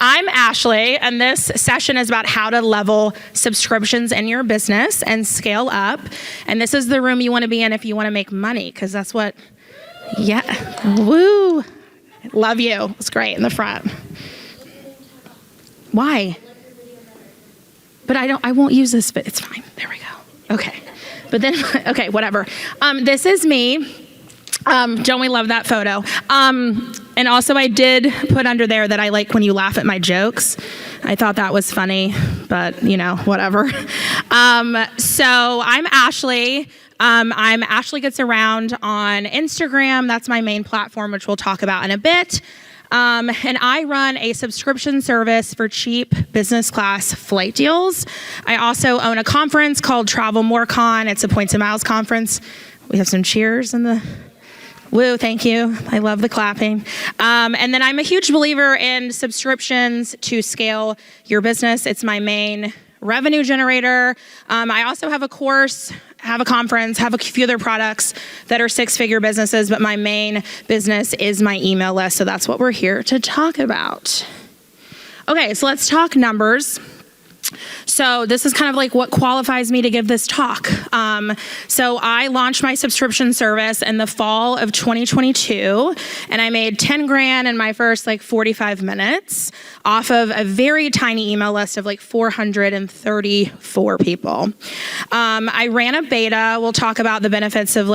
I'm Ashley, and this session is about how to level subscriptions in your business and scale up. And this is the room you want to be in if you want to make money, because that's what, woo. Love you. It's great in the front. Why? But I won't use this, but it's fine. There we go. Okay. But then, okay, whatever. This is me. Don't we love that photo? And also I did put under there that I like when you laugh at my jokes. I thought that was funny, but whatever. So I'm Ashley. I'm Ashley Gets Around on Instagram. That's my main platform, which we'll talk about in a bit. And I run a subscription service for cheap business class flight deals. I also own a conference called TravelMore Con. It's a Points and Miles conference. We have some cheers in the... Woo, thank you. I love the clapping. And then I'm a huge believer in subscriptions to scale your business. It's my main revenue generator. I also have a course, have a conference, have a few other products that are six-figure businesses, but my main business is my email list, so that's what we're here to talk about. Okay, so let's talk numbers. So this is kind of like what qualifies me to give this talk. So I launched my subscription service in the fall of 2022, and I made 10 grand in my first 45 minutes off of a very tiny email list of 434 people. I ran a beta. We'll talk about the benefits of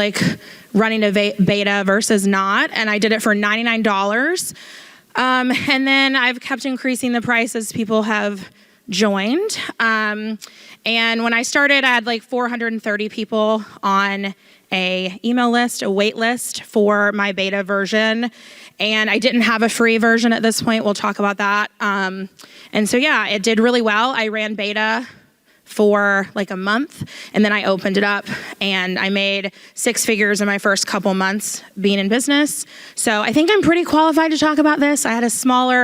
running a beta versus not, and I did it for $99. And then I've kept increasing the price as people have joined. And when I started, I had 430 people on a email list, a wait list for my beta version. And I didn't have a free version at this point. We'll talk about that. And so, yeah, it did really well. I ran beta for a month, and then I opened it up, and I made six figures in my first couple months being in business. So I think I'm pretty qualified to talk about this. I had a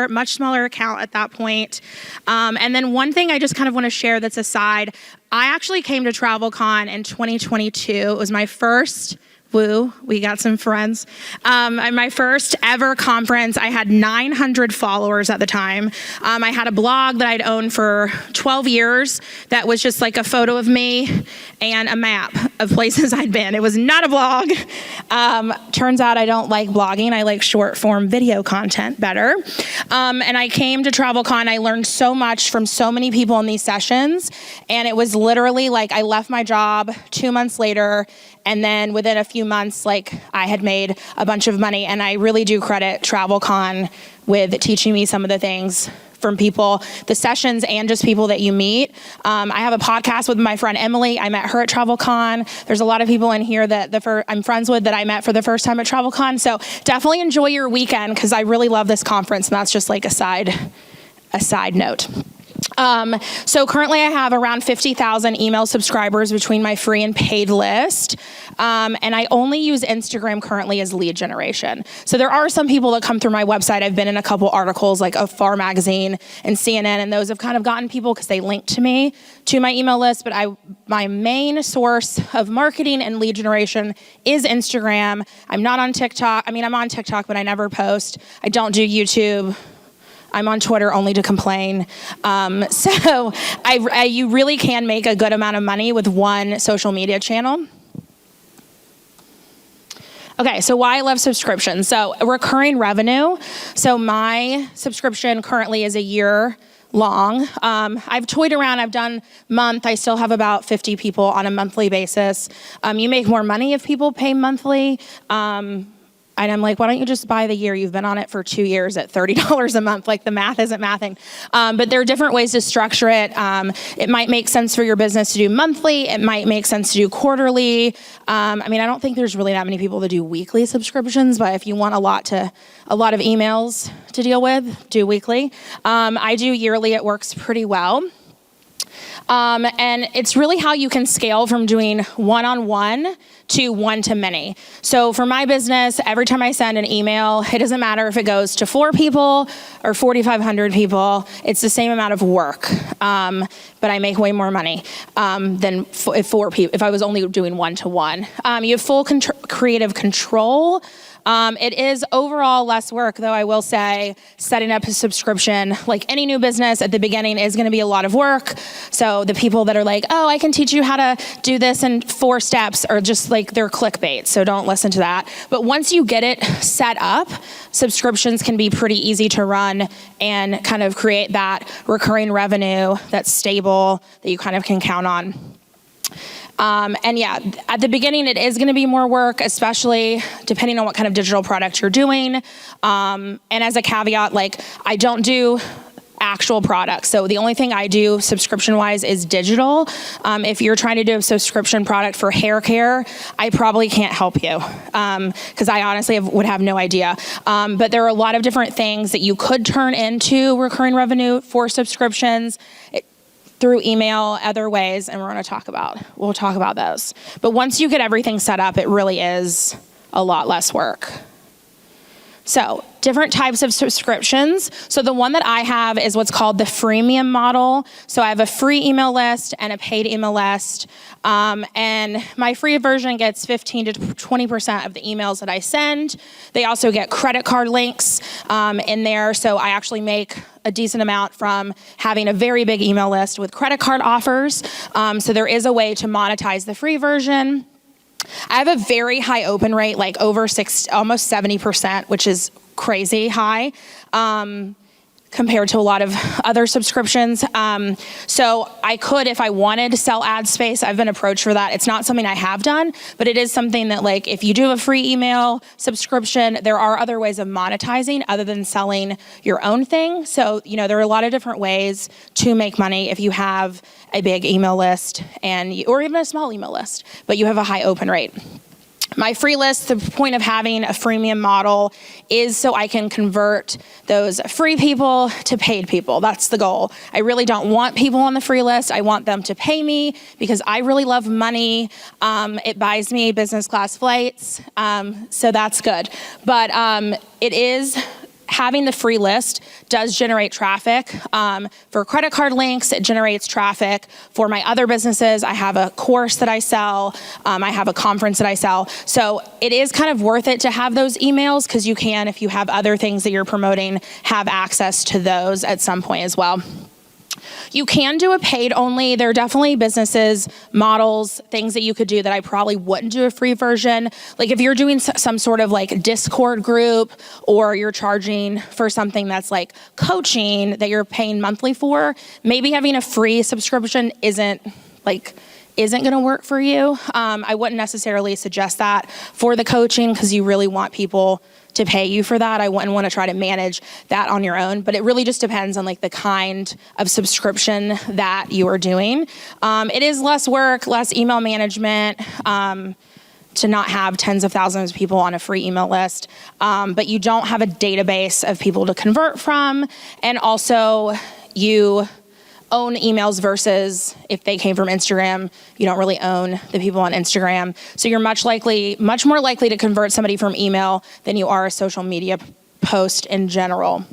much smaller account at that point. And then one thing I just kind of want to share that's aside, I actually came to TravelCon in 2022. It was my first we got some friends. My first ever conference, I had 900 followers at the time. I had a blog that I'd owned for 12 years that was just a photo of me and a map of places I'd been. It was not a blog. Turns out I don't like blogging. I like short form video content better. And I came to TravelCon. I learned so much from so many people in these sessions. And it was literally I left my job 2 months later, and then within a few months, I had made a bunch of money. And I really do credit TravelCon with teaching me some of the things from people, the sessions, and just people that you meet. I have a podcast with my friend Emily. I met her at TravelCon. There's a lot of people in here that I'm friends with that I met for the first time at TravelCon. So definitely enjoy your weekend, because I really love this conference, and that's just a side note. So currently I have around 50,000 email subscribers between my free and paid list. And I only use Instagram currently as lead generation. So there are some people that come through my website. I've been in a couple articles of FAR Magazine and CNN, and those have kind of gotten people because they linked to me, to my email list. But my main source of marketing and lead generation is Instagram. I'm not on TikTok. I'm on TikTok, but I never post. I don't do YouTube. I'm on Twitter only to complain. So you really can make a good amount of money with one social media channel. Okay, so why I love subscriptions. So recurring revenue. So my subscription currently is a year long. I've toyed around, I've done month. I still have about 50 people on a monthly basis. You make more money if people pay monthly. And I'm why don't you just buy the year? You've been on it for 2 years at $30 a month. The math isn't mathing. But there are different ways to structure it. It might make sense for your business to do monthly. It might make sense to do quarterly. I don't think there's really that many people that do weekly subscriptions, but if you want a lot of emails to deal with, do weekly. I do yearly. It works pretty well. And it's really how you can scale from doing one-on-one to one-to-many. So for my business, every time I send an email, it doesn't matter if it goes to 4 people or 4,500 people, it's the same amount of work. But I make way more money than if 4 people, if I was only doing one-to-one. You have full creative control It is overall less work, though I will say setting up a subscription, like any new business at the beginning, is going to be a lot of work. So the people that are like, oh, I can teach you how to do this in 4 steps are just like, they're clickbait. So don't listen to that. But once you get it set up, subscriptions can be pretty easy to run and kind of create that recurring revenue that's stable that you kind of can count on. And yeah, at the beginning, it is going to be more work, especially depending on what kind of digital product you're doing. And as a caveat, like, I don't do actual products. So the only thing I do subscription-wise is digital. If you're trying to do a subscription product for hair care, I probably can't help you because I honestly would have no idea. But there are a lot of different things that you could turn into recurring revenue for subscriptions. Through email, other ways, and we'll talk about those. But once you get everything set up, it really is a lot less work. So different types of subscriptions. So the one that I have is what's called the freemium model. So I have a free email list and a paid email list. And my free version gets 15 to 20% of the emails that I send. They also get credit card links in there. So I actually make a decent amount from having a very big email list with credit card offers. So there is a way to monetize the free version. I have a very high open rate, like over almost 70%, which is crazy high compared to a lot of other subscriptions. So I could, if I wanted to sell ad space, I've been approached for that. It's not something I have done, but it is something that, like, if you do a free email subscription, there are other ways of monetizing other than selling your own thing. So, there are a lot of different ways to make money if you have a big email list or even a small email list, but you have a high open rate. My free list, the point of having a freemium model is so I can convert those free people to paid people. That's the goal. I really don't want people on the free list. I want them to pay me because I really love money. It buys me business class flights, so that's good. But it is... Having the free list does generate traffic. For credit card links, it generates traffic. For my other businesses, I have a course that I sell. I have a conference that I sell. So it is kind of worth it to have those emails because you can, if you have other things that you're promoting, have access to those at some point as well. You can do a paid only. There are definitely businesses, models, things that you could do that I probably wouldn't do a free version. Like if you're doing some sort of like Discord group or you're charging for something that's like coaching that you're paying monthly for, maybe having a free subscription isn't going to work for you. I wouldn't necessarily suggest that for the coaching because you really want people to pay you for that. I wouldn't want to try to manage that on your own, but it really just depends on like the kind of subscription that you are doing. It is less work, less email management, to not have tens of thousands of people on a free email list, but you don't have a database of people to convert from, and also you own emails versus if they came from Instagram, you don't really own the people on Instagram. So you're much more likely to convert somebody from email than you are a social media post in general.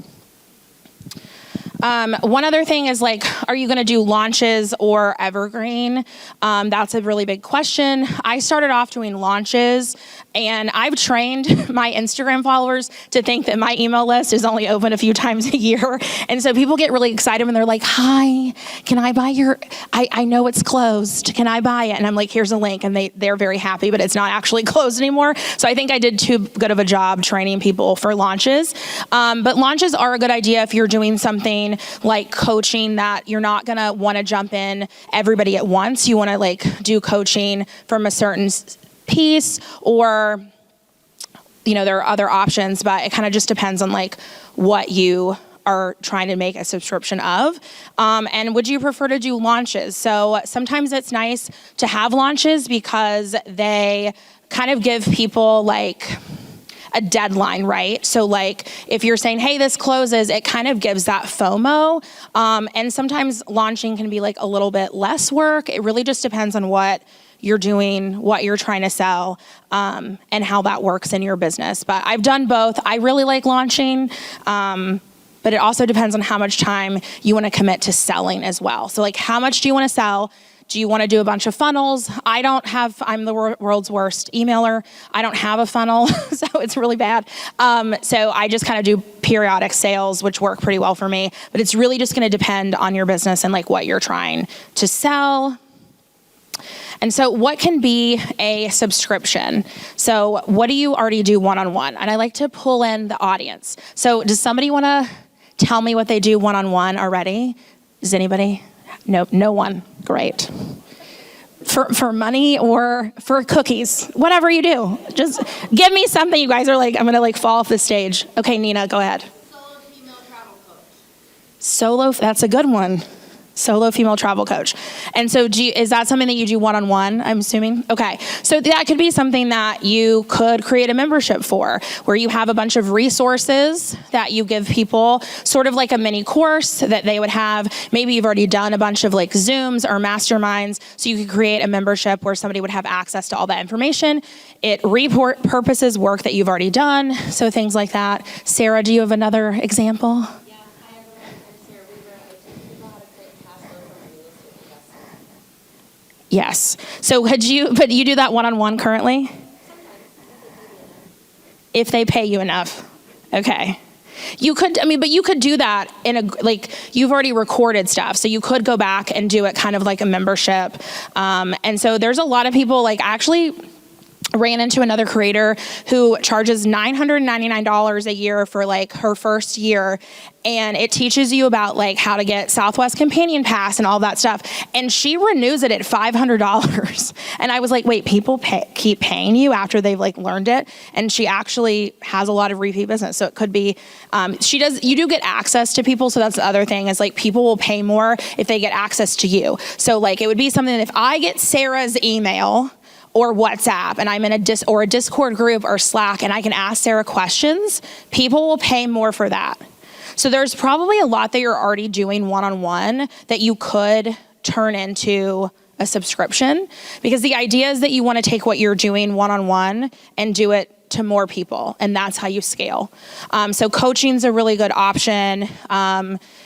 One other thing is like, are you going to do launches or evergreen? That's a really big question. I started off doing launches, and I've trained my Instagram followers to think that my email list is only open a few times a year. And so people get really excited when they're like, hi, can I buy I know it's closed. Can I buy it? And I'm like, here's a link. And they're very happy, but it's not actually closed anymore. So I think I did too good of a job training people for launches. But launches are a good idea if you're doing something like coaching that you're not going to want to jump in everybody at once. You want to like do coaching from a certain piece, or there are other options, but it kind of just depends on like what you are trying to make a subscription of. And would you prefer to do launches? So sometimes it's nice to have launches because they kind of give people like a deadline, right? So like if you're saying, hey, this closes, it kind of gives that FOMO. And sometimes launching can be like a little bit less work. It really just depends on what you're doing, what you're trying to sell, and how that works in your business. But I've done both. I really like launching, but it also depends on how much time you want to commit to selling as well. So like how much do you want to sell? Do you want to do a bunch of funnels? I'm the world's worst emailer. I don't have a funnel, so it's really bad. So I just kind of do periodic sales, which work pretty well for me. But it's really just going to depend on your business and like what you're trying to sell. And so what can be a subscription? So what do you already do one-on-one? And I like to pull in the audience. So does somebody want to tell me what they do one-on-one already? Does anybody? Nope, no one. Great. For money or for cookies, whatever you do. Just give me something. You guys are like, I'm going to like fall off the stage. Okay, Nina, go ahead. Solo female travel coach. That's a good one. Solo female travel coach. And so is that something that you do one-on-one, I'm assuming? Okay. So that could be something that you could create a membership for, where you have a bunch of resources that you give people, sort of like a mini course that they would have. Maybe you've already done a bunch of like Zooms or masterminds, so you could create a membership where somebody would have access to all that information. It repurposes work that you've already done, so things like that. Sarah, do you have another example? Yes. So but you do that one-on-one currently? If they pay you enough. Okay. You could do that you've already recorded stuff. So you could go back and do it kind of like a membership. And so there's a lot of people, like actually ran into another creator who charges $999 a year for like her first year. And it teaches you about like how to get Southwest Companion Pass and all that stuff. And she renews it at $500. And I was like, wait, people keep paying you after they've like learned it? And she actually has a lot of repeat business. So it could be, you do get access to people. So that's the other thing is like people will pay more if they get access to you. So like it would be something that if I get Sarah's email or WhatsApp, and I'm in a Discord group or Slack, and I can ask Sarah questions, people will pay more for that. So there's probably a lot that you're already doing one-on-one that you could turn into a subscription, because the idea is that you want to take what you're doing one-on-one and do it to more people, and that's how you scale. So coaching's a really good option.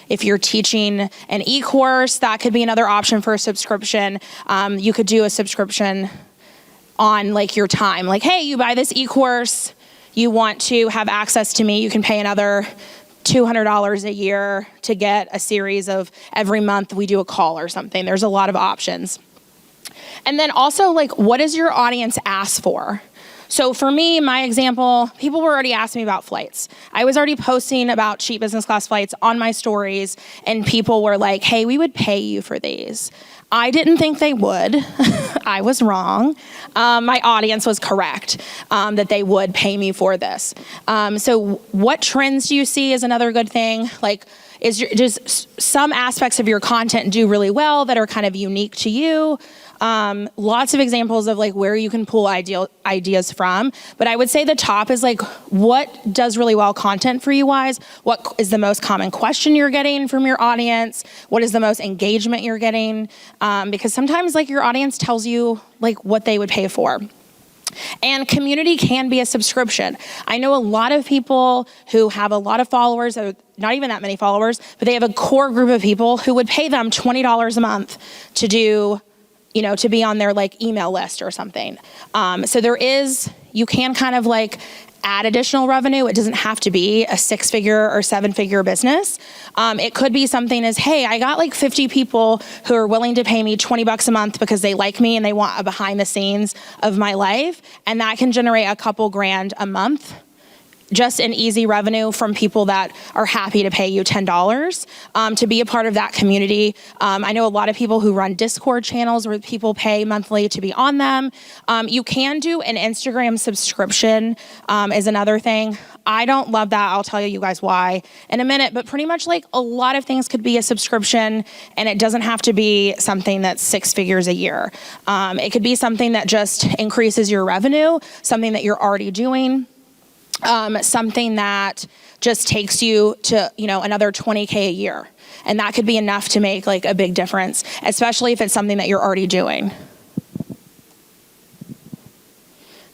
If you're teaching an e-course, that could be another option for a subscription. You could do a subscription on like your time. Like, hey, you buy this e-course, you want to have access to me, you can pay another $200 a year to get a series of every month we do a call or something. There's a lot of options. And then also like, what does your audience ask for? So for me, my example, people were already asking me about flights. I was already posting about cheap business class flights on my stories, and people were like, hey, we would pay you for these. I didn't think they would. I was wrong. My audience was correct that they would pay me for this. So what trends do you see is another good thing? Like, just some aspects of your content do really well that are kind of unique to you. Lots of examples of like where you can pull ideas from, but I would say the top is like what does really well content for you wise, what is the most common question you're getting from your audience, what is the most engagement you're getting, because sometimes like your audience tells you like what they would pay for. And community can be a subscription. I know a lot of people who have a lot of followers, or not even that many followers, but they have a core group of people who would pay them $20 a month to do, to be on their like email list or something. So you can kind of like add additional revenue. It doesn't have to be a 6-figure or 7-figure business. It could be something as, hey, I got like 50 people who are willing to pay me $20 a month because they like me and they want a behind the scenes of my life. And that can generate a couple grand a month. Just an easy revenue from people that are happy to pay you $10 to be a part of that community. I know a lot of people who run Discord channels where people pay monthly to be on them. You can do an Instagram subscription is another thing. I don't love that. I'll tell you guys why in a minute, but pretty much like a lot of things could be a subscription, and it doesn't have to be something that's 6 figures a year. It could be something that just increases your revenue, something that you're already doing. Something that just takes you to, another $20K a year. And that could be enough to make like a big difference, especially if it's something that you're already doing.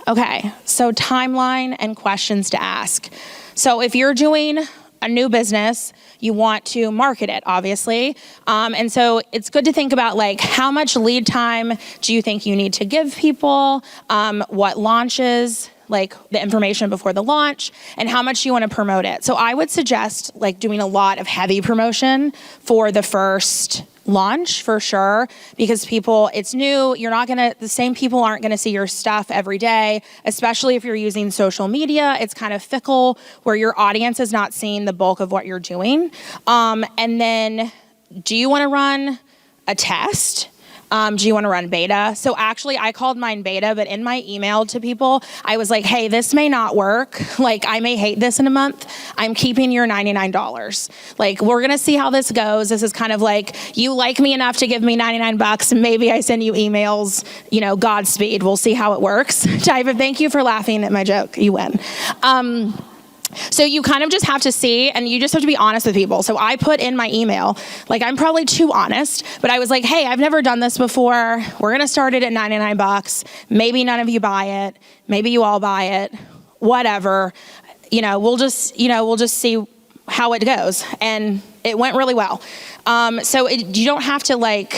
Okay, so timeline and questions to ask. So if you're doing a new business, you want to market it, obviously. And so it's good to think about like how much lead time do you think you need to give people, what launches, like the information before the launch, and how much you want to promote it. So I would suggest like doing a lot of heavy promotion for the first launch for sure, because people, it's new, the same people aren't gonna see your stuff every day, especially if you're using social media. It's kind of fickle where your audience is not seeing the bulk of what you're doing. And then do you wanna run a test? Do you want to run beta? So actually I called mine beta, but in my email to people, I was like, hey, this may not work. Like I may hate this in a month. I'm keeping your $99. Like we're going to see how this goes. This is kind of like, you like me enough to give me $99 and maybe I send you emails, Godspeed. We'll see how it works. Type of thank you for laughing at my joke. You win. So you kind of just have to see, and you just have to be honest with people. So I put in my email, like I'm probably too honest, but I was like, hey, I've never done this before. We're gonna start it at $99. Maybe none of you buy it. Maybe you all buy it. Whatever. We'll just see how it goes. And it went really well. You don't have to like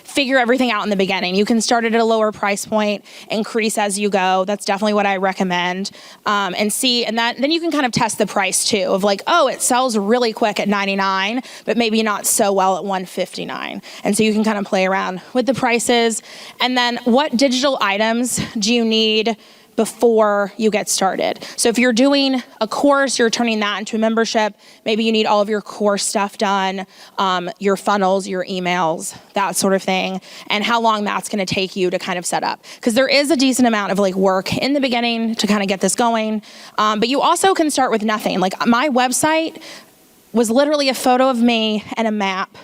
figure everything out in the beginning. You can start it at a lower price point, increase as you go. That's definitely what I recommend. And then you can kind of test the price too of like, oh, it sells really quick at $99, but maybe not so well at $159. And so you can kind of play around with the prices. And then what digital items do you need before you get started? So if you're doing a course, you're turning that into a membership, maybe you need all of your course stuff done, your funnels, your emails, that sort of thing, and how long that's gonna take you to kind of set up. Because there is a decent amount of like work in the beginning to kind of get this going, but you also can start with nothing. Like my website was literally a photo of me and a map,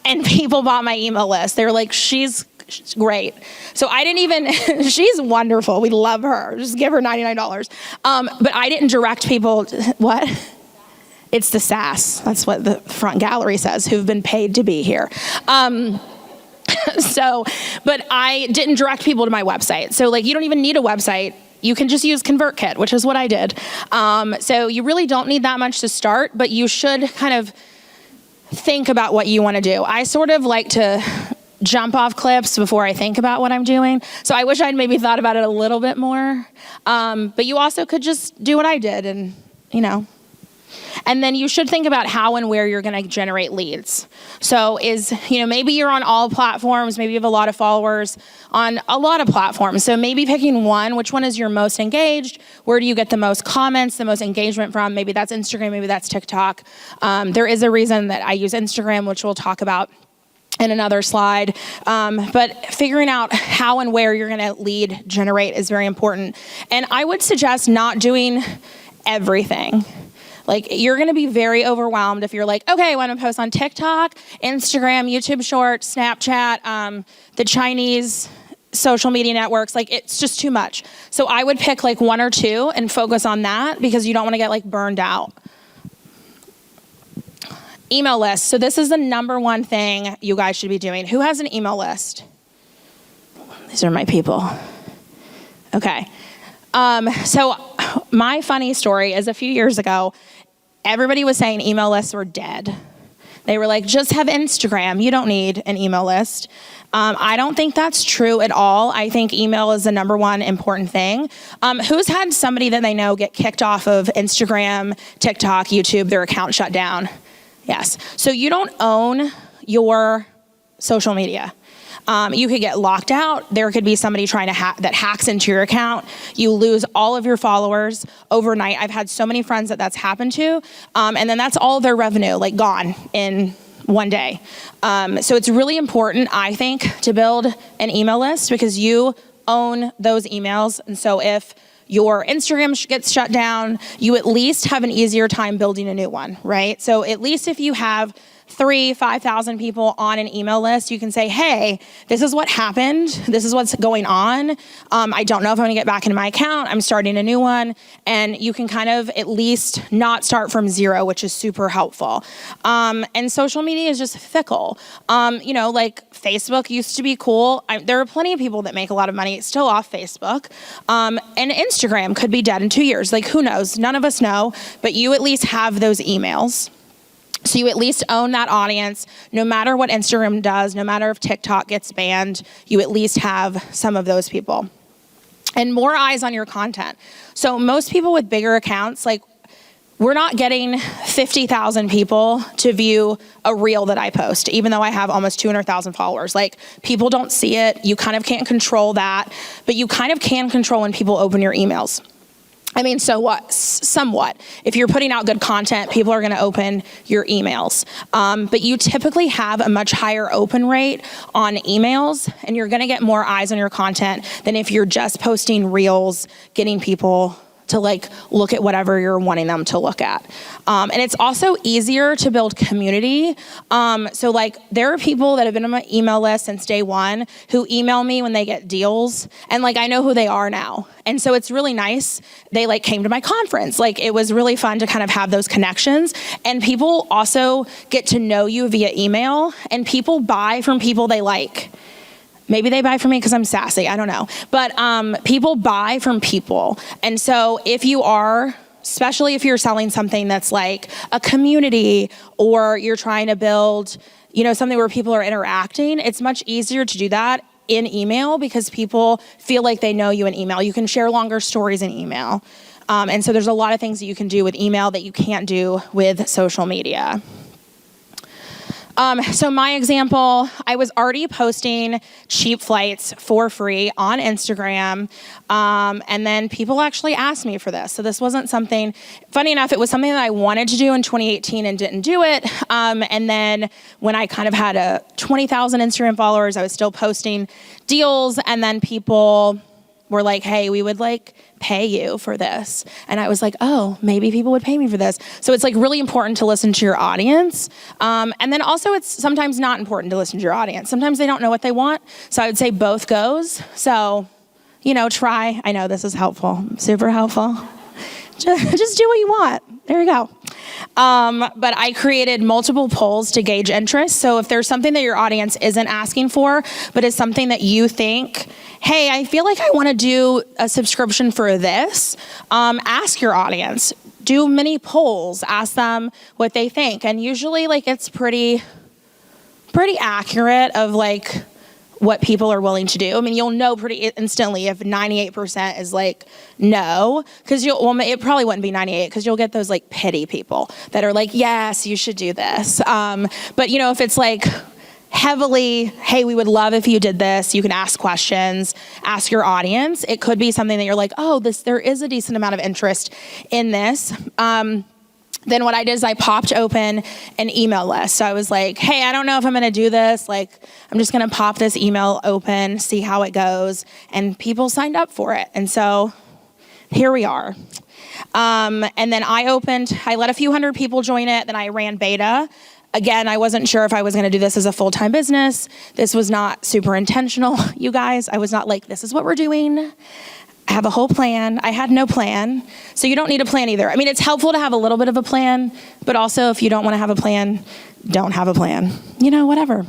and people bought my email list. They were like, she's great. So I didn't even, she's wonderful. We love her. Just give her $99. But I didn't direct people, what? It's the SaaS. That's what the front gallery says, who've been paid to be here. But I didn't direct people to my website. So like, you don't even need a website. You can just use ConvertKit, which is what I did. So you really don't need that much to start, but you should kind of think about what you want to do. I sort of like to jump off cliffs before I think about what I'm doing. So I wish I'd maybe thought about it a little bit more. But you also could just do what I did and, and then you should think about how and where you're going to generate leads. So maybe you're on all platforms, maybe you have a lot of followers on a lot of platforms. So maybe picking one, which one is your most engaged? Where do you get the most comments, the most engagement from? Maybe that's Instagram, maybe that's TikTok. There is a reason that I use Instagram, which we'll talk about in another slide. But figuring out how and where you're gonna lead generate is very important. And I would suggest not doing everything. Like you're gonna be very overwhelmed if you're like, okay, I wanna post on TikTok, Instagram, YouTube Shorts, Snapchat, the Chinese social media networks, like it's just too much. So I would pick like one or two and focus on that because you don't wanna get like burned out. Email list. So this is the number one thing you guys should be doing. Who has an email list? These are my people. Okay. So my funny story is a few years ago, everybody was saying email lists were dead. They were like, just have Instagram. You don't need an email list. I don't think that's true at all. I think email is the number one important thing. Who's had somebody that they know get kicked off of Instagram, TikTok, YouTube, their account shut down? Yes. So you don't own your social media. You could get locked out. There could be somebody trying to that hacks into your account. You lose all of your followers overnight. I've had so many friends that's happened to. And then that's all their revenue, like gone in one day. So it's really important, I think, to build an email list because you own those emails. And so if your Instagram gets shut down, you at least have an easier time building a new one, right? So at least if you have 5,000 people on an email list, you can say, hey, this is what happened. This is what's going on. I don't know if I'm gonna get back into my account. I'm starting a new one. And you can kind of at least not start from zero, which is super helpful. And social media is just fickle. Like Facebook used to be cool. There are plenty of people that make a lot of money still off Facebook. And Instagram could be dead in 2 years. Like, who knows? None of us know, but you at least have those emails. So you at least own that audience. No matter what Instagram does, no matter if TikTok gets banned, you at least have some of those people. And more eyes on your content. So most people with bigger accounts, like, we're not getting 50,000 people to view a reel that I post, even though I have almost 200,000 followers. Like, people don't see it. You kind of can't control that, but you kind of can control when people open your emails. I mean, so what? Somewhat. If you're putting out good content, people are going to open your emails. But you typically have a much higher open rate on emails, and you're going to get more eyes on your content than if you're just posting reels, getting people to like look at whatever you're wanting them to look at. And it's also easier to build community. So like, there are people that have been on my email list since day one who email me when they get deals, and like, I know who they are now. And so it's really nice. They like came to my conference. Like, it was really fun to kind of have those connections. And people also get to know you via email, and people buy from people they like. Maybe they buy from me because I'm sassy, I don't know. But people buy from people. And so if you are, especially if you're selling something that's like a community, or you're trying to build, something where people are interacting, it's much easier to do that in email because people feel like they know you in email. You can share longer stories in email. And so there's a lot of things that you can do with email that you can't do with social media. So my example, I was already posting cheap flights for free on Instagram, and then people actually asked me for this. So this wasn't something, funny enough, it was something that I wanted to do in 2018 and didn't do it. And then when I kind of had 20,000 Instagram followers, I was still posting deals, and then people were like, hey, we would like pay you for this. And I was like, oh, maybe people would pay me for this. So it's like really important to listen to your audience. And then also it's sometimes not important to listen to your audience. Sometimes they don't know what they want. So I would say both goes. So, try. I know this is helpful, super helpful. Just do what you want. There you go. But I created multiple polls to gauge interest. So if there's something that your audience isn't asking for, but it's something that you think, hey, I feel like I want to do a subscription for this, ask your audience. Do many polls. Ask them what they think. And usually, like, it's pretty accurate of, like, what people are willing to do. I mean, you'll know pretty instantly if 98% is like, no, because it probably wouldn't be 98 because you'll get those like pity people that are like, yes, you should do this. But if it's like heavily, hey, we would love if you did this, you can ask questions, ask your audience. It could be something that you're like, oh, there is a decent amount of interest in this. Then what I did is I popped open an email list. So I was like, hey, I don't know if I'm going to do this. Like, I'm just going to pop this email open, see how it goes. And people signed up for it. And so here we are. And then I let a few hundred people join it. Then I ran beta. Again, I wasn't sure if I was going to do this as a full-time business. This was not super intentional, you guys. I was not like, this is what we're doing. I have a whole plan. I had no plan. So you don't need a plan either. I mean, it's helpful to have a little bit of a plan, but also if you don't want to have a plan, don't have a plan. Whatever.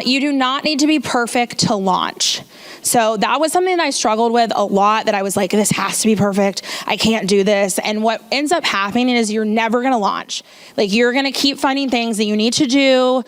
You do not need to be perfect to launch. So that was something that I struggled with a lot, that I was like, this has to be perfect. I can't do this. And what ends up happening is you're never going to launch. Like, you're going to keep finding things that you need to do.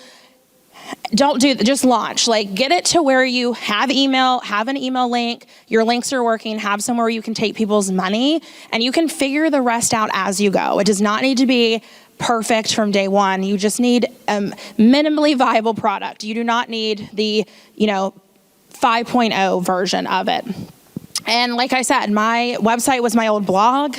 Just launch. Like, get it to where you have an email link, your links are working, have somewhere you can take people's money, and you can figure the rest out as you go. It does not need to be perfect from day one. You just need a minimally viable product. You do not need the, 5.0 version of it. And like I said, my website was my old blog.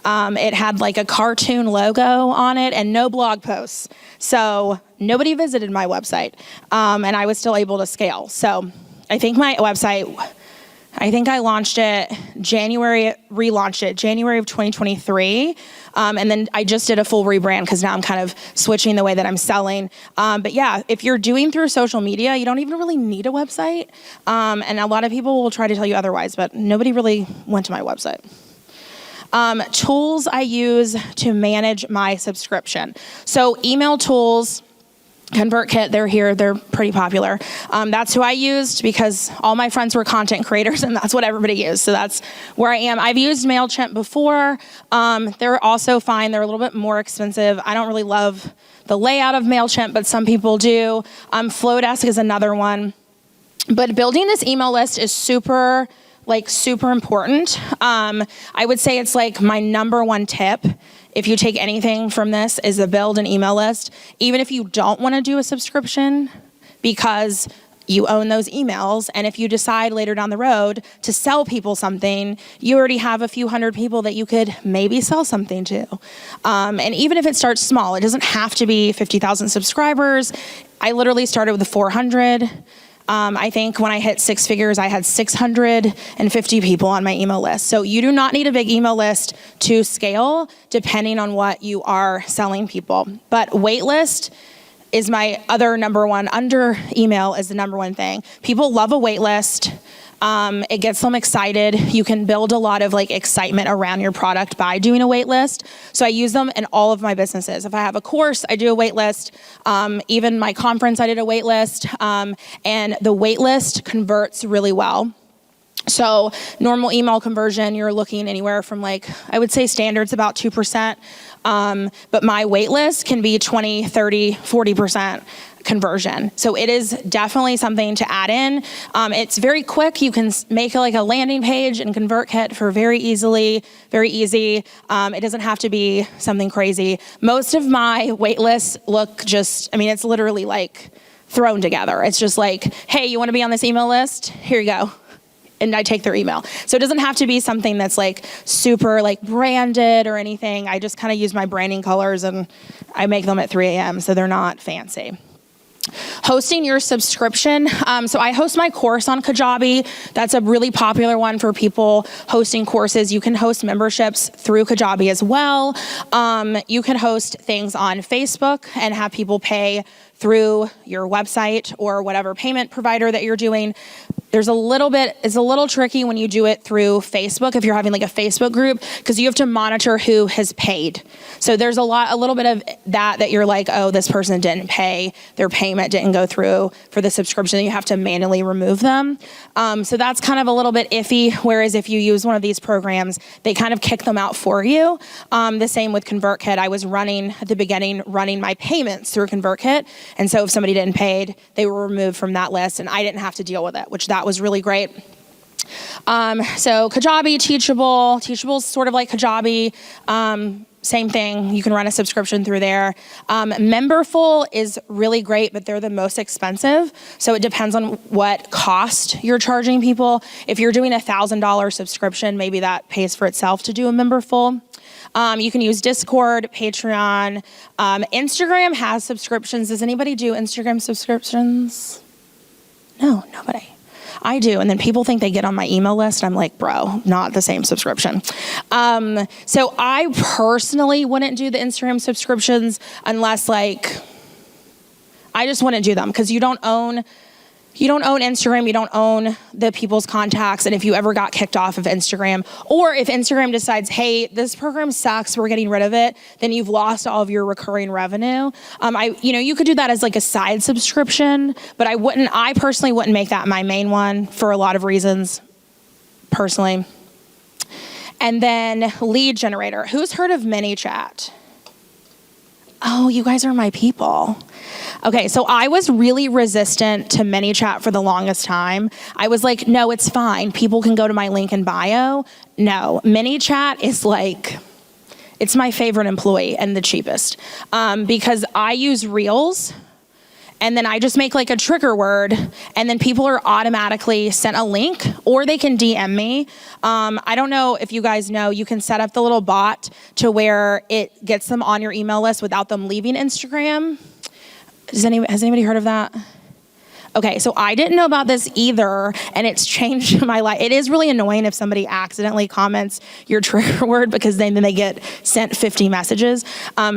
It had like a cartoon logo on it and no blog posts. So nobody visited my website. And I was still able to scale. So I think my website I think I relaunched it January of 2023. And then I just did a full rebrand because now I'm kind of switching the way that I'm selling. But yeah, if you're doing through social media, you don't even really need a website. And a lot of people will try to tell you otherwise, but nobody really went to my website. Tools I use to manage my subscription. So email tools, ConvertKit, they're here, they're pretty popular. That's who I used because all my friends were content creators and that's what everybody used. So that's where I am. I've used MailChimp before. They're also fine. They're a little bit more expensive. I don't really love the layout of MailChimp, but some people do. Flowdesk is another one. But building this email list is super important. I would say it's like my number one tip. If you take anything from this is to build an email list, even if you don't want to do a subscription because you own those emails. And if you decide later down the road to sell people something, you already have a few hundred people that you could maybe sell something to. And even if it starts small, it doesn't have to be 50,000 subscribers. I literally started with 400. I think when I hit 6 figures, I had 650 people on my email list. So you do not need a big email list to scale, depending on what you are selling people. But waitlist is my other number one. Under email is the number one thing. People love a waitlist. It gets them excited. You can build a lot of excitement around your product by doing a wait list. So I use them in all of my businesses. If I have a course, I do a wait list. Even my conference, I did a wait list. And the wait list converts really well. So normal email conversion, you're looking anywhere from I would say standard's about 2%. But my wait list can be 20, 30, 40% conversion. So it is definitely something to add in. It's very quick. You can make a landing page and ConvertKit for very easy. It doesn't have to be something crazy. Most of my wait lists look it's literally thrown together. It's just hey, you want to be on this email list? Here you go. And I take their email. So it doesn't have to be something that's super branded or anything. I just kind of use my branding colors and I make them at 3 a.m. so they're not fancy. Hosting your subscription. So I host my course on Kajabi. That's a really popular one for people hosting courses. You can host memberships through Kajabi as well. You can host things on Facebook and have people pay through your website or whatever payment provider that you're doing. It's a little tricky when you do it through Facebook, if you're having a Facebook group, because you have to monitor who has paid. So there's a little bit of that you're oh, this person didn't pay, their payment didn't go through for the subscription, you have to manually remove them. So that's kind of a little bit iffy, whereas if you use one of these programs, they kind of kick them out for you. The same with ConvertKit. I was at the beginning running my payments through ConvertKit, and so if somebody didn't pay, they were removed from that list, and I didn't have to deal with it, which that was really great. So Kajabi, Teachable. Teachable's sort of like Kajabi. Same thing. You can run a subscription through there. Memberful is really great, but they're the most expensive. So it depends on what cost you're charging people. If you're doing $1,000 subscription, maybe that pays for itself to do a Memberful. You can use Discord, Patreon. Instagram has subscriptions. Does anybody do Instagram subscriptions? No, nobody. I do, and then people think they get on my email list. I'm bro, not the same subscription. So I personally wouldn't do the Instagram subscriptions unless I just wouldn't do them because you don't own Instagram, you don't own the people's contacts, and if you ever got kicked off of Instagram, or if Instagram decides, hey, this program sucks, we're getting rid of it, then you've lost all of your recurring revenue. You could do that as a side subscription, but I personally wouldn't make that my main one for a lot of reasons, personally. And then lead generator. Who's heard of ManyChat? Oh, you guys are my people. Okay, so I was really resistant to ManyChat for the longest time. I was no, it's fine. People can go to my link in bio. No, ManyChat is it's my favorite employee and the cheapest because I use Reels. And then I just make a trigger word, and then people are automatically sent a link, or they can DM me. I don't know if you guys know, you can set up the little bot to where it gets them on your email list without them leaving Instagram. Has anybody heard of that? Okay, so I didn't know about this either, and it's changed my life. It is really annoying if somebody accidentally comments your trigger word, because then they get sent 50 messages.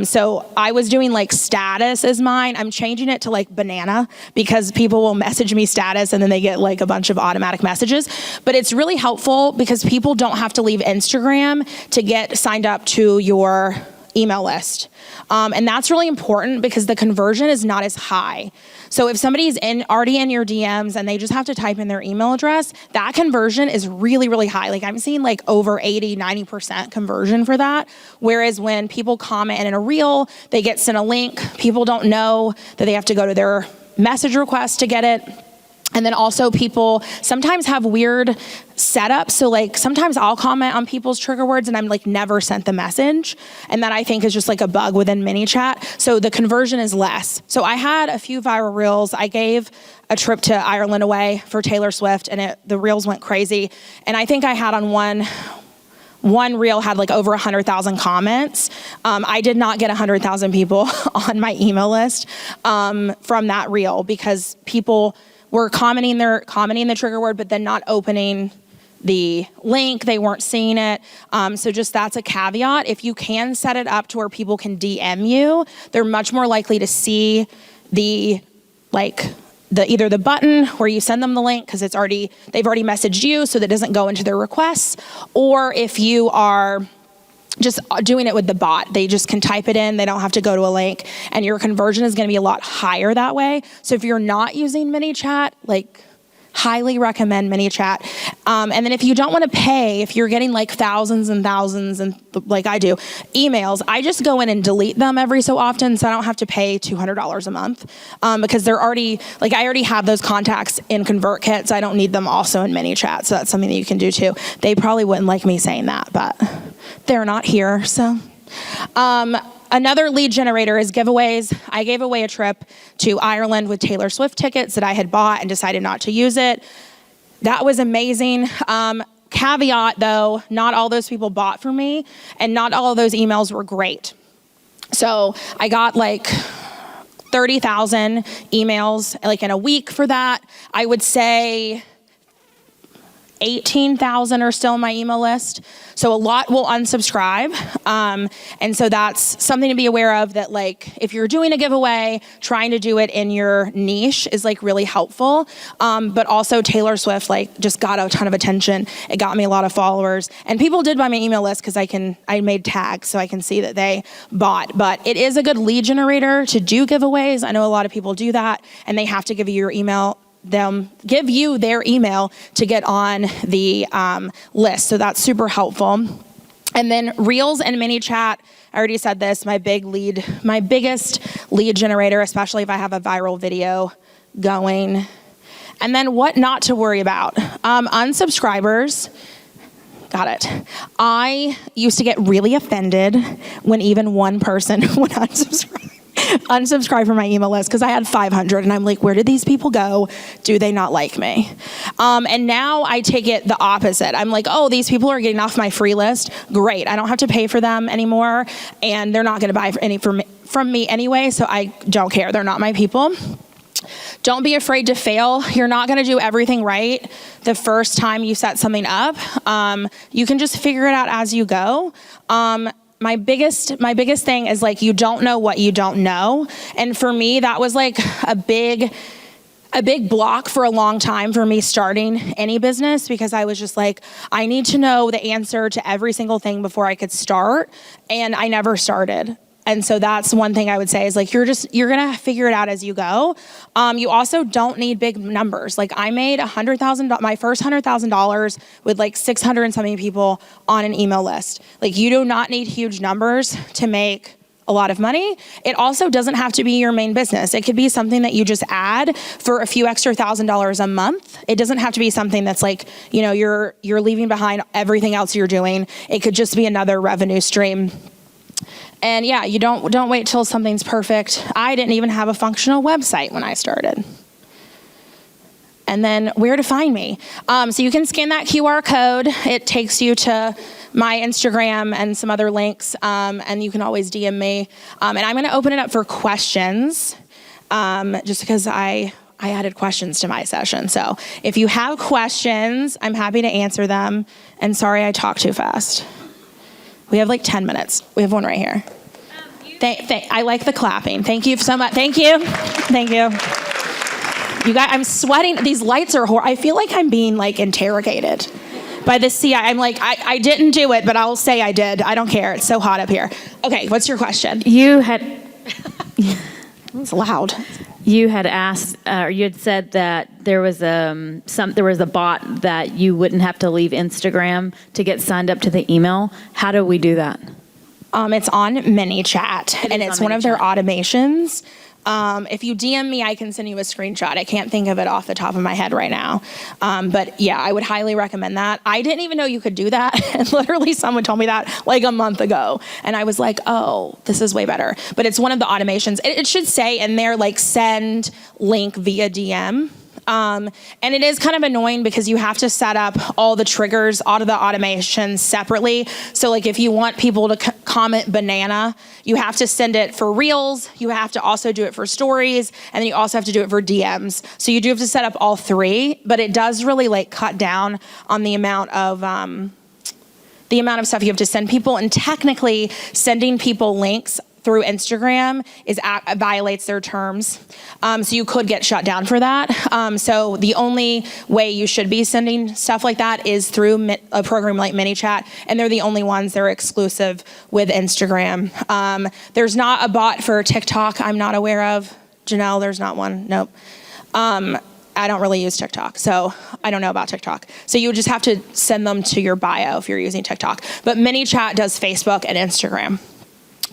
So I was doing like status as mine. I'm changing it to like banana, because people will message me status and then they get like a bunch of automatic messages. But it's really helpful because people don't have to leave Instagram to get signed up to your email list. And that's really important because the conversion is not as high. So if somebody's already in your DMs and they just have to type in their email address, that conversion is really, really high. Like I'm seeing like over 80, 90% conversion for that. Whereas when people comment in a reel, they get sent a link. People don't know that they have to go to their message request to get it. And then also people sometimes have weird setups. So like sometimes I'll comment on people's trigger words and I'm like never sent the message. And that I think is just like a bug within ManyChat. So the conversion is less. So I had a few viral reels. I gave a trip to Ireland away for Taylor Swift and the reels went crazy. And I think I had on one reel had like over 100,000 comments. I did not get 100,000 people on my email list from that reel because people were commenting the trigger word, but then not opening the link. They weren't seeing it. So just that's a caveat. If you can set it up to where people can DM you, they're much more likely to see either the button where you send them the link because they've already messaged you, so that doesn't go into their requests, or if you are just doing it with the bot. They just can type it in. They don't have to go to a link, and your conversion is going to be a lot higher that way. So if you're not using ManyChat, highly recommend ManyChat. And then if you don't want to pay, if you're getting like thousands and thousands and like I do emails, I just go in and delete them every so often, so I don't have to pay $200 a month because they're already I already have those contacts in ConvertKit, so I don't need them also in ManyChat. So that's something that you can do too. They probably wouldn't like me saying that, but they're not here, so. Another lead generator is giveaways. I gave away a trip to Ireland with Taylor Swift tickets that I had bought and decided not to use it. That was amazing. Caveat though, not all those people bought from me and not all of those emails were great. So I got 30,000 emails in a week for that. I would say 18,000 are still on my email list. So a lot will unsubscribe. And so that's something to be aware of, that if you're doing a giveaway, trying to do it in your niche is really helpful. But also Taylor Swift just got a ton of attention. It got me a lot of followers, and people did buy my email list because I made tags so I can see that they bought. But it is a good lead generator to do giveaways. I know a lot of people do that, and they have to give you give you their email to get on the list. So that's super helpful. And then Reels and ManyChat, I already said this, my biggest lead generator, especially if I have a viral video going. And then what not to worry about. Unsubscribers. Got it. I used to get really offended when even one person would unsubscribe from my email list because I had 500 and I'm like, where did these people go? Do they not like me? And now I take it the opposite. I'm like, oh, these people are getting off my free list. Great. I don't have to pay for them anymore, and they're not going to buy any from me anyway, so I don't care. They're not my people. Don't be afraid to fail. You're not going to do everything right the first time you set something up. You can just figure it out as you go. My biggest thing is you don't know what you don't know. And for me, that was a big block for a long time for me starting any business, because I was just I need to know the answer to every single thing before I could start. And I never started. And so that's one thing I would say is you're going to figure it out as you go. You also don't need big numbers. I made my first $100,000 with 600 and something people on an email list. You do not need huge numbers to make a lot of money. It also doesn't have to be your main business. It could be something that you just add for a few extra $1,000s a month. It doesn't have to be something that's you're leaving behind everything else you're doing. It could just be another revenue stream. And yeah, you don't wait till something's perfect. I didn't even have a functional website when I started. And then where to find me. So you can scan that QR code. It takes you to my Instagram and some other links. And you can always DM me. And I'm going to open it up for questions. Just because I I added questions to my session. So if you have questions, I'm happy to answer them. And sorry, I talk too fast. We have like 10 minutes. We have one right here. I like the clapping. Thank you so much. Thank you. Thank you. You guys, I'm sweating. These lights are horrible. I feel like I'm being like interrogated by the CI. I'm like, I didn't do it, but I'll say I did. I don't care. It's so hot up here. Okay, what's your question? You had It's loud. you had asked, or you had said that there was a bot that you wouldn't have to leave Instagram to get signed up to the email. How do we do that? It's on ManyChat, and it's one of their automations. If you DM me, I can send you a screenshot. I can't think of it off the top of my head right now. But yeah, I would highly recommend that. I didn't even know you could do that. And literally someone told me that like a month ago. And I was like, oh, this is way better. But it's one of the automations. It should say in there like send link via DM. And it is kind of annoying because you have to set up all the triggers, all of the automations separately. So like if you want people to comment banana, you have to send it for reels. You have to also do it for stories. And then you also have to do it for DMs. So you do have to set up all three, but it does really like cut down on the amount of stuff you have to send people. And technically sending people links through Instagram violates their terms. So you could get shut down for that. So the only way you should be sending stuff like that is through a program like ManyChat, and they're the only ones that are exclusive with Instagram. There's not a bot for TikTok I'm not aware of. Janelle, there's not one. Nope. I don't really use TikTok, so I don't know about TikTok. So you would just have to send them to your bio if you're using TikTok. But ManyChat does Facebook and Instagram.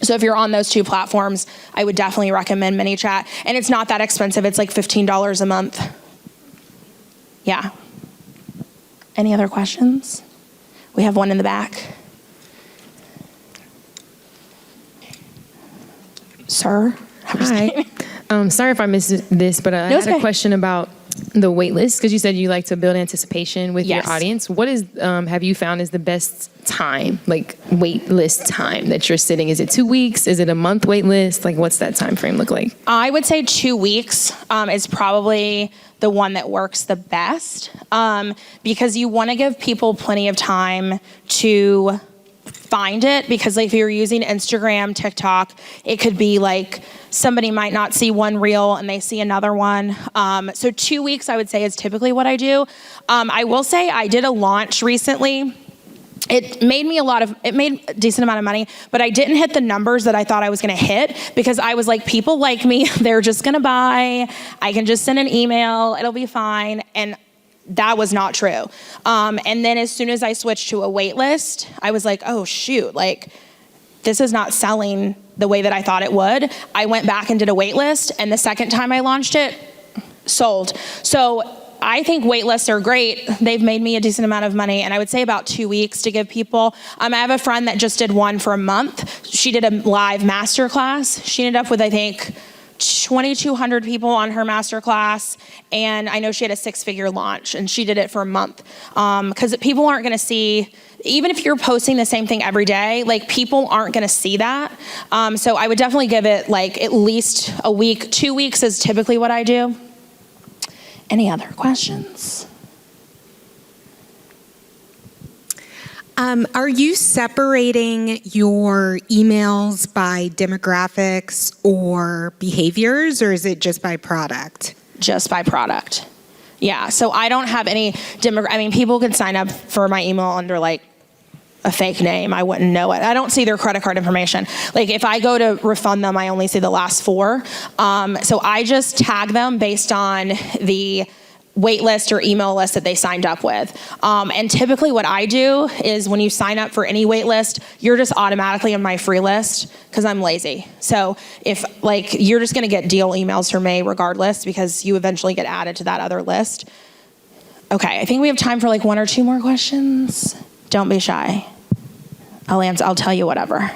So if you're on those two platforms, I would definitely recommend ManyChat. And it's not that expensive. It's like $15 a month. Yeah. Any other questions? We have one in the back. Sir? Hi. Sorry if I missed this, but I No, it's had a okay. question about the wait list, because you said you like to build anticipation with Yes. your audience. What is have you found is the best time, like wait list time that you're sitting? Is it 2 weeks? Is it a month wait list? Like what's that time frame look like? I would say 2 weeks is probably the one that works the best because you want to give people plenty of time to find it, because like if you're using Instagram, TikTok, it could be like somebody might not see one reel and they see another one. So 2 weeks I would say is typically what I do. I will say I did a launch recently. It made a decent amount of money, but I didn't hit the numbers that I thought I was going to hit because I was like, people like me, they're just going to buy. I can just send an email. It'll be fine. And that was not true. And then as soon as I switched to a wait list, I was like, oh shoot, like this is not selling the way that I thought it would. I went back and did a wait list, and the second time I launched it, sold. So I think wait lists are great. They've made me a decent amount of money, and I would say about 2 weeks to give people. I have a friend that just did one for a month. She did a live masterclass. She ended up with, I think, 2,200 people on her masterclass, and I know she had a 6-figure launch, and she did it for a month. Because people aren't going to see, even if you're posting the same thing every day, like people aren't going to see that. So I would definitely give it like at least a week. 2 weeks is typically what I do. Any other questions? Are you separating your emails by demographics or behaviors, or is it just by product? Just by product. Yeah, so I don't have any people could sign up for my email under like a fake name. I wouldn't know it. I don't see their credit card information. Like if I go to refund them, I only see the last 4. So I just tag them based on the wait list or email list that they signed up with. And typically what I do is when you sign up for any wait list, you're just automatically on my free list because I'm lazy. So if like, you're just gonna get deal emails from me regardless because you eventually get added to that other list. Okay, I think we have time for like 1 or 2 more questions. Don't be shy. I'll tell you whatever.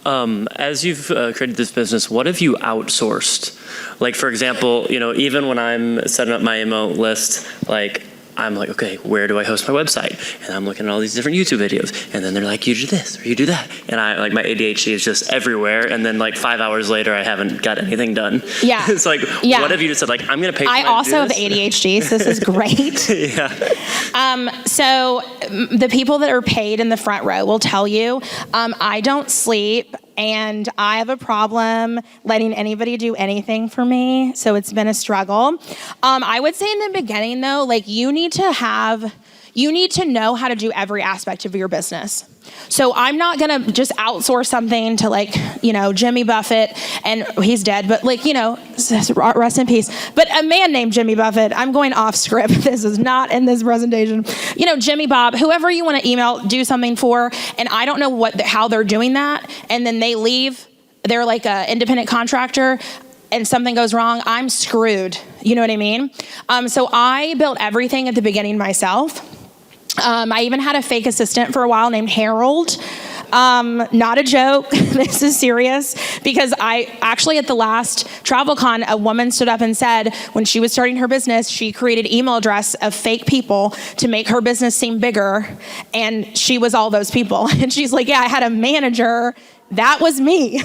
As you've created this business, what have you outsourced? Like, for example, even when I'm setting up my email list, like I'm like, okay, where do I host my website? And I'm looking at all these different YouTube videos. And then they're like, you do this or you do that. And I like my ADHD is just everywhere. And then like 5 hours later, I haven't got anything done. Yeah. It's like, Yeah. what if you just said like, I'm going to pay for I also have ADHD, so this is great. Yeah. So the people that are paid in the front row will tell you, I don't sleep and I have a problem letting anybody do anything for me. So it's been a struggle. I would say in the beginning though, like you need to know how to do every aspect of your business. So I'm not going to just outsource something to like, Jimmy Buffett, and he's dead, but like, rest in peace. But a man named Jimmy Buffett, I'm going off script. This is not in this presentation. Jimmy Bob, whoever you want to email, do something for, and I don't know how they're doing that. And then they leave. They're like an independent contractor and something goes wrong, I'm screwed. You know what I mean? So I built everything at the beginning myself. I even had a fake assistant for a while named Harold. Not a joke. This is serious because I actually at the last TravelCon, a woman stood up and said when she was starting her business, she created email address of fake people to make her business seem bigger. And she was all those people. And she's like, yeah, I had a manager. That was me.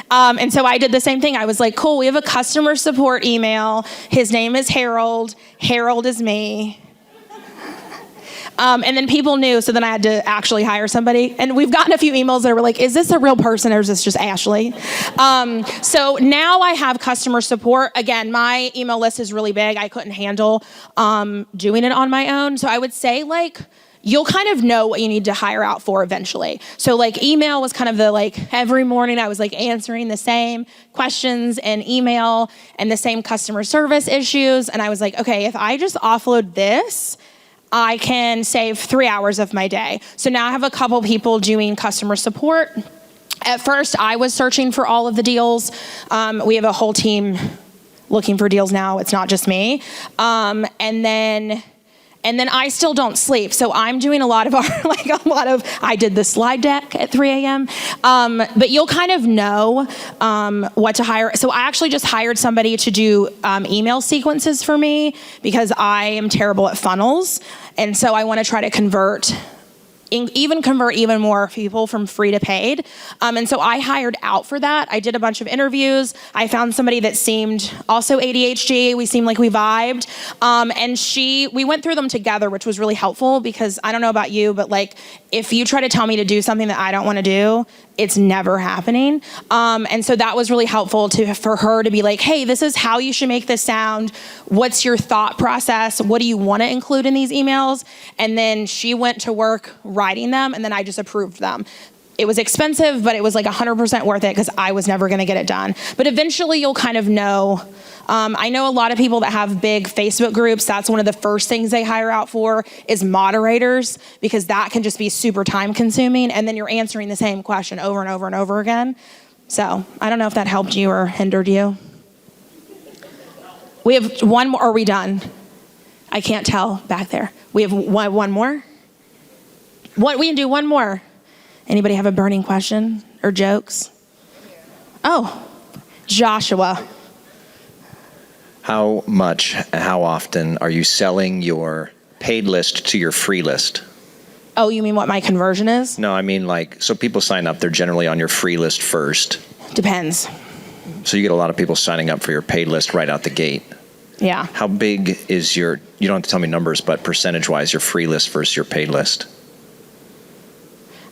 And so I did the same thing. I was like, cool, we have a customer support email. His name is Harold. Harold is me. And then people knew, so then I had to actually hire somebody. And we've gotten a few emails that were like, is this a real person or is this just Ashley? So now I have customer support. Again, my email list is really big. I couldn't handle doing it on my own. So I would say like, you'll kind of know what you need to hire out for eventually. So like email was kind of the like every morning I was like answering the same questions in email and the same customer service issues. And I was like, okay, if I just offload this, I can save 3 hours of my day. So now I have a couple people doing customer support. At first, I was searching for all of the deals. We have a whole team looking for deals now. It's not just me. And then I still don't sleep. So I'm doing a lot of I did the slide deck at 3 a.m. But you'll kind of know what to hire. So I actually just hired somebody to do email sequences for me because I am terrible at funnels. And so I want to try to convert even more people from free to paid. And so I hired out for that. I did a bunch of interviews. I found somebody that seemed also ADHD. We seemed like we vibed. And we went through them together, which was really helpful because I don't know about you, but like if you try to tell me to do something that I don't want to do, it's never happening. And so that was really helpful for her to be like, hey, this is how you should make this sound. What's your thought process? What do you want to include in these emails? And then she went to work writing them, and then I just approved them. It was expensive, but it was like 100% worth it because I was never going to get it done. But eventually you'll kind of know. I know a lot of people that have big Facebook groups. That's one of the first things they hire out for is moderators because that can just be super time consuming. And then you're answering the same question over and over and over again. So I don't know if that helped you or hindered you. We have one more. Are we done? I can't tell back there. We have one more. We can do one more. Anybody have a burning question or jokes? Oh, Joshua. How often are you selling your paid list to your free list? Oh, you mean what my conversion is? No, I mean so people sign up, they're generally on your free list first. Depends. So you get a lot of people signing up for your paid list right out the gate. Yeah. How big is you don't have to tell me numbers, but percentage-wise, your free list versus your paid list?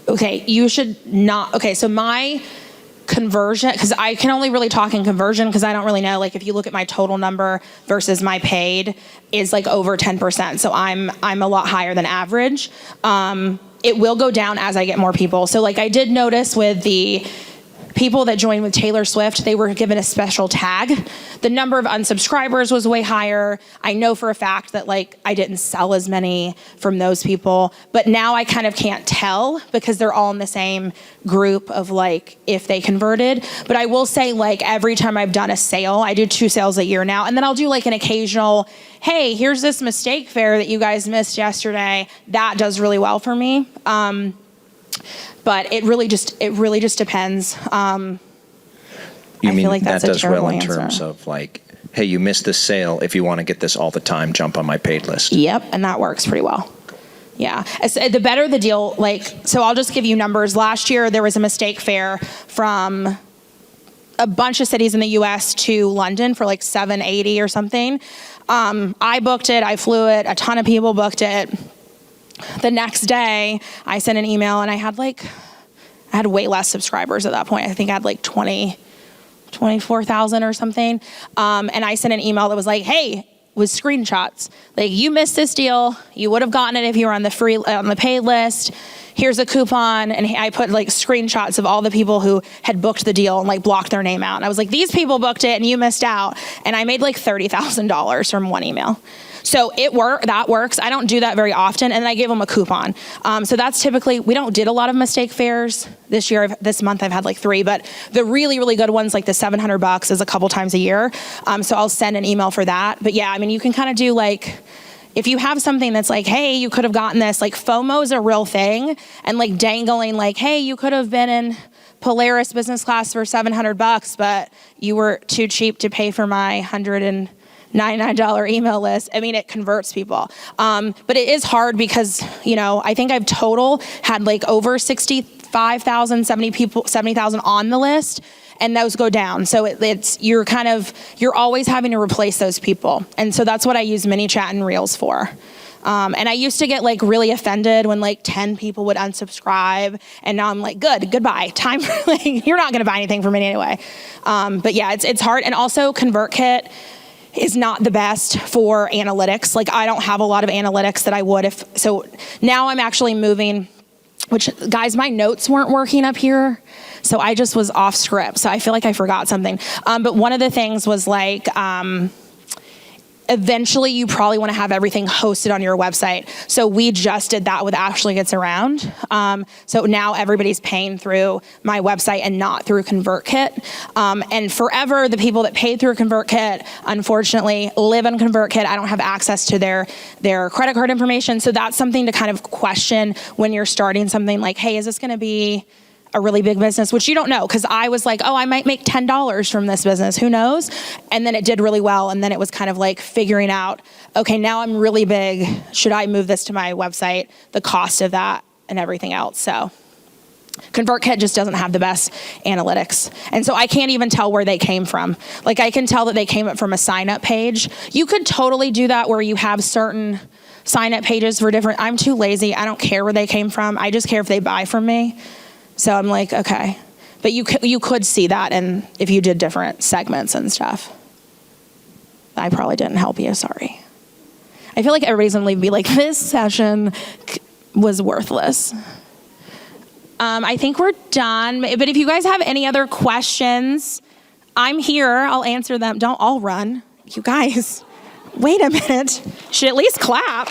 Okay, you should not. Okay, so my conversion, because I can only really talk in conversion because I don't really know. Like if you look at my total number versus my paid is like over 10%. So I'm a lot higher than average. It will go down as I get more people. So like I did notice with the people that joined with Taylor Swift, they were given a special tag. The number of unsubscribers was way higher. I know for a fact that like I didn't sell as many from those people, but now I kind of can't tell because they're all in the same group of like if they converted. But I will say like every time I've done a sale, I do 2 sales a year now, and then I'll do like an occasional, hey, here's this mistake fair that you guys missed yesterday. That does really well for me. But it really just depends. You mean feel like that's that a does well in terrible terms answer. of like, hey, you missed this sale. If you want to get this all the time, jump on my paid list. Yep, and that works pretty well. Yeah, the better the deal, so I'll just give you numbers. Last year, there was a mistake fare from a bunch of cities in the U.S. to London for like $780 or something. I booked it, I flew it, a ton of people booked it. The next day, I sent an email, and I had way less subscribers at that point. I think I had like 24,000 or something. And I sent an email that was like, hey, with screenshots, like, you missed this deal. You would have gotten it if you were on the paid list. Here's a coupon. And I put like screenshots of all the people who had booked the deal and like blocked their name out. And I was like, these people booked it and you missed out. And I made like $30,000 from one email. So that works. I don't do that very often. And then I gave them a coupon. So that's typically, we don't did a lot of mistake fares this month. I've had like 3, but the really, really good ones, like the $700 is a couple times a year. So I'll send an email for that. But yeah, I mean, you can kind of do like, if you have something that's like, hey, you could have gotten this, like FOMO is a real thing. And like dangling like, hey, you could have been in Polaris business class for $700, but you were too cheap to pay for my $199 email list. I mean, it converts people. But it is hard because, I think I've total had like over 65,000, 70,000 on the list, and those go down. So you're always having to replace those people. And so that's what I use ManyChat and Reels for. And I used to get like really offended when like 10 people would unsubscribe, and now I'm like, goodbye. Time for you're not going to buy anything from me anyway. But yeah, it's hard. And also ConvertKit is not the best for analytics. Like, I don't have a lot of analytics that I would so now I'm actually moving, which, guys, my notes weren't working up here. So I just was off script. So I feel like I forgot something. But one of the things was like, eventually you probably want to have everything hosted on your website. So we just did that with Ashley Gets Around. So now everybody's paying through my website and not through ConvertKit. And forever, the people that paid through ConvertKit, unfortunately, live on ConvertKit. I don't have access to their credit card information. So that's something to kind of question when you're starting something like, hey, is this going to be a really big business, which you don't know, because I was like, oh, I might make $10 from this business. Who knows? And then it did really well. And then it was kind of like figuring out, okay, now I'm really big. Should I move this to my website? The cost of that and everything else. So ConvertKit just doesn't have the best analytics. And so I can't even tell where they came from. Like, I can tell that they came up from a sign-up page. You could totally do that where you have certain sign-up pages for different. I'm too lazy. I don't care where they came from. I just care if they buy from me. So I'm like, okay. But you could see that, and if you did different segments and stuff. I probably didn't help you, sorry. I feel like everybody's gonna leave and be like, this session was worthless. I think we're done, but if you guys have any other questions, I'm here, I'll answer them. Don't all run. You guys, wait a minute. Should at least clap.